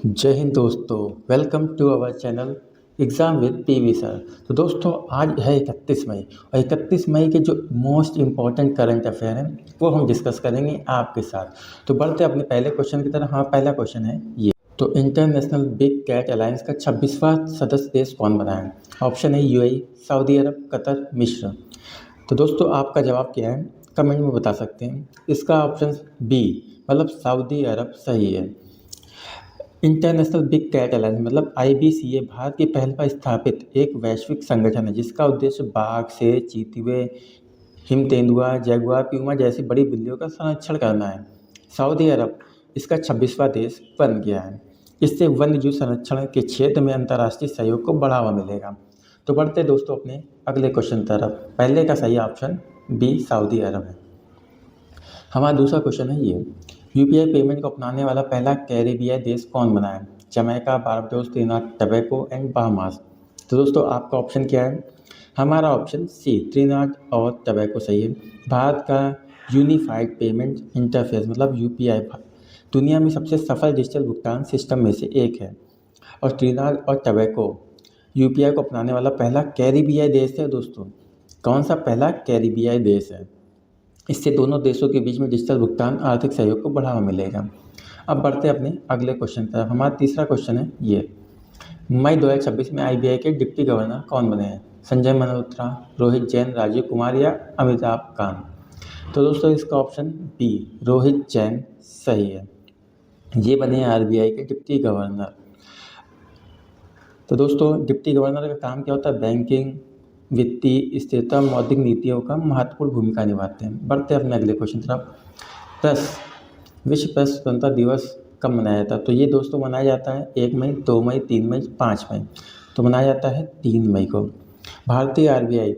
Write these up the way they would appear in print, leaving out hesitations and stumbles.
जय हिंद दोस्तों। Welcome to our channel exam with PV sir. तो दोस्तों आज है 31 मई और 31 मई के जो मोस्ट इम्पॉर्टेंट करंट अफेयर हैं वो हम डिस्कस करेंगे आपके साथ। तो बढ़ते अपने पहले क्वेश्चन की तरफ। हाँ, पहला क्वेश्चन है ये। तो इंटरनेशनल बिग कैट अलायंस का 26वां सदस्य देश कौन बना है? ऑप्शन है यूएई, सऊदी अरब, कतर, मिस्र। तो दोस्तों आपका जवाब क्या है कमेंट में बता सकते हैं। इसका ऑप्शन बी मतलब सऊदी अरब सही है। इंटरनेशनल बिग कैट अलायंस मतलब IBCA भारत की पहल पर स्थापित एक वैश्विक संगठन है जिसका उद्देश्य बाघ, शेर, चीते, हिम तेंदुआ, जगुआर, प्यूमा जैसी बड़ी बिल्लियों का संरक्षण करना है। सऊदी अरब इसका 26वां देश बन गया है। इससे वन्यजीव संरक्षण के क्षेत्र में अंतर्राष्ट्रीय सहयोग को बढ़ावा मिलेगा। तो बढ़ते दोस्तों अपने अगले क्वेश्चन तरफ। पहले का सही ऑप्शन बी सऊदी अरब है। हमारा दूसरा क्वेश्चन है ये। UPI पेमेंट को अपनाने वाला पहला कैरिबियाई देश कौन बना है? Jamaica, Barbados, Trinidad Tobago and Bahamas. तो दोस्तों आपका ऑप्शन क्या है? हमारा ऑप्शन सी त्रिनिदाद और टोबैगो सही है। भारत का यूनिफाइड पेमेंट इंटरफेस मतलब UPI दुनिया में सबसे सफल डिजिटल भुगतान सिस्टम में से एक है और त्रिनिदाद और टोबैगो UPI को अपनाने वाला पहला कैरिबियाई देश है। दोस्तों कौन सा पहला कैरिबियाई देश है? इससे दोनों देशों के बीच में डिजिटल भुगतान आर्थिक सहयोग को बढ़ावा मिलेगा। अब बढ़ते अपने अगले क्वेश्चन तरफ। हमारा तीसरा क्वेश्चन है ये। मई 2026 में IBI के डिप्टी गवर्नर कौन बने हैं? संजय मल्होत्रा, रोहित जैन, राजीव कुमार या अमिताभ कांत। तो दोस्तों इसका ऑप्शन बी रोहित जैन सही है। ये बने हैं RBI के डिप्टी गवर्नर। तो दोस्तों डिप्टी गवर्नर का काम क्या होता है? बैंकिंग, वित्तीय स्थिरता, मौद्रिक नीतियों का महत्वपूर्ण भूमिका निभाते हैं। बढ़ते हैं अपने अगले क्वेश्चन तरफ। प्रेस विश्व प्रेस स्वतंत्रता दिवस कब मनाया जाता है? तो ये दोस्तों मनाया जाता है 1 मई, 2 मई, 3 मई, 5 मई। तो मनाया जाता है 3 मई को। भारतीय RBI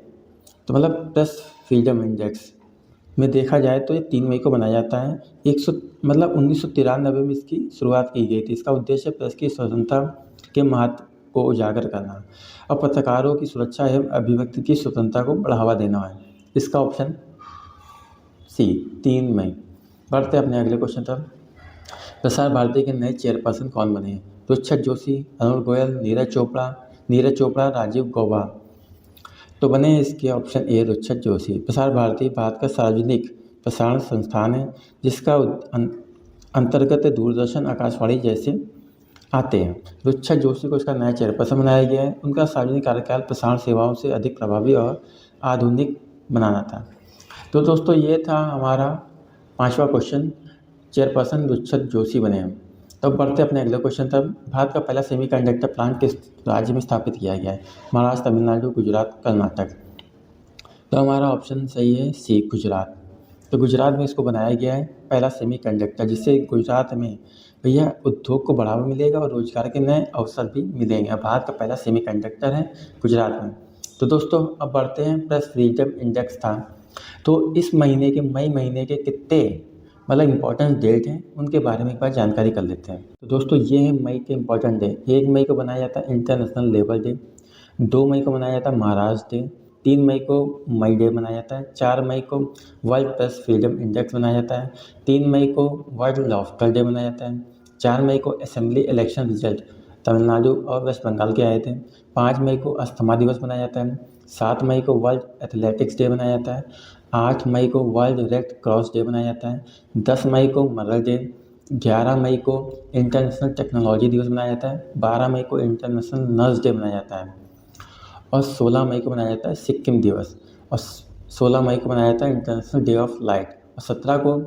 तो मतलब प्रेस फ्रीडम इंडेक्स में देखा जाए तो ये 3 मई को मनाया जाता है। 1993 में इसकी शुरुआत की गई थी। इसका उद्देश्य प्रेस की स्वतंत्रता के महत्व को उजागर करना और पत्रकारों की सुरक्षा एवं अभिव्यक्ति की स्वतंत्रता को बढ़ावा देना है। इसका ऑप्शन सी 3 मई। बढ़ते अपने अगले क्वेश्चन तक। प्रसार भारती के नए चेयरपर्सन कौन बने हैं? रुच्छत जोशी, अरुण गोयल, नीरज चोपड़ा, राजीव गौबा। तो बने इसके ऑप्शन ए रुच्छत जोशी। प्रसार भारती भारत का सार्वजनिक प्रसारण संस्थान है जिसका अंतर्गत दूरदर्शन, आकाशवाणी जैसे आते हैं। रुच्छत जोशी को इसका नया चेयरपर्सन बनाया गया है। उनका सार्वजनिक कार्यकाल प्रसारण सेवाओं से अधिक प्रभावी और आधुनिक बनाना था। तो दोस्तों ये था हमारा 5वां क्वेश्चन। चेयरपर्सन रुच्छत जोशी बने हैं। तो बढ़ते अपने अगले क्वेश्चन तक। भारत का पहला सेमीकंडक्टर प्लांट किस राज्य में स्थापित किया गया है? महाराष्ट्र, तमिलनाडु, गुजरात, कर्नाटक। तो हमारा ऑप्शन सही है सी गुजरात। तो गुजरात में इसको बनाया गया है पहला सेमीकंडक्टर, जिससे गुजरात में भैया उद्योग को बढ़ावा मिलेगा और रोजगार के नए अवसर भी मिलेंगे। भारत का पहला सेमीकंडक्टर है गुजरात में। तो दोस्तों अब बढ़ते हैं प्रेस फ्रीडम इंडेक्स था। तो इस महीने के मई महीने के कितने मतलब इंपॉर्टेंट डेट हैं उनके बारे में एक बार जानकारी कर लेते हैं। तो दोस्तों ये है मई के इंपॉर्टेंट डे। 1 मई को बनाया जाता है इंटरनेशनल लेबर डे, 2 मई को मनाया जाता है महाराष्ट्र डे, 3 मई को मई डे मनाया जाता है, 4 मई को वर्ल्ड प्रेस फ्रीडम इंडेक्स मनाया जाता है, 3 मई को वर्ल्ड लॉफ्टर डे मनाया जाता है, 4 मई को असेंबली इलेक्शन रिजल्ट तमिलनाडु और वेस्ट बंगाल के आए थे, 5 मई को अस्थमा दिवस मनाया जाता है, 7 मई को वर्ल्ड एथलेटिक्स डे मनाया जाता है, 8 मई को वर्ल्ड रेड क्रॉस डे मनाया जाता है, 10 मई को मदर डे, 11 मई को इंटरनेशनल टेक्नोलॉजी दिवस मनाया जाता है, 12 मई को इंटरनेशनल नर्स डे मनाया जाता है और 16 मई को मनाया जाता है सिक्किम दिवस और 16 मई को मनाया जाता है इंटरनेशनल डे ऑफ लाइट और 17 को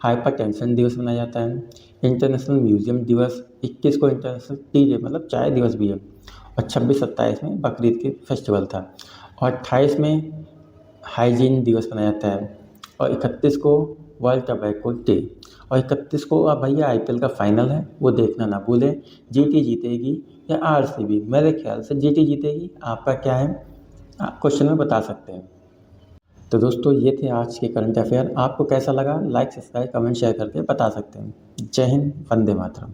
हाइपरटेंशन दिवस मनाया जाता है, इंटरनेशनल म्यूजियम दिवस, 21 को इंटरनेशनल टी डे मतलब चाय दिवस भी है और 26-27 में बकरीद के फेस्टिवल था और 28 में हाइजीन दिवस मनाया जाता है और 31 को वर्ल्ड टोबैको डे और 31 को अब भैया IPL का फाइनल है वो देखना ना भूलें। GT जीतेगी या RCB? मेरे ख्याल से GT जीतेगी। आपका क्या है आप क्वेश्चन में बता सकते हैं। तो दोस्तों ये थे आज के करंट अफेयर। आपको कैसा लगा लाइक, सब्सक्राइब, कमेंट, शेयर करके बता सकते हैं। जय हिंद, वंदे मातरम।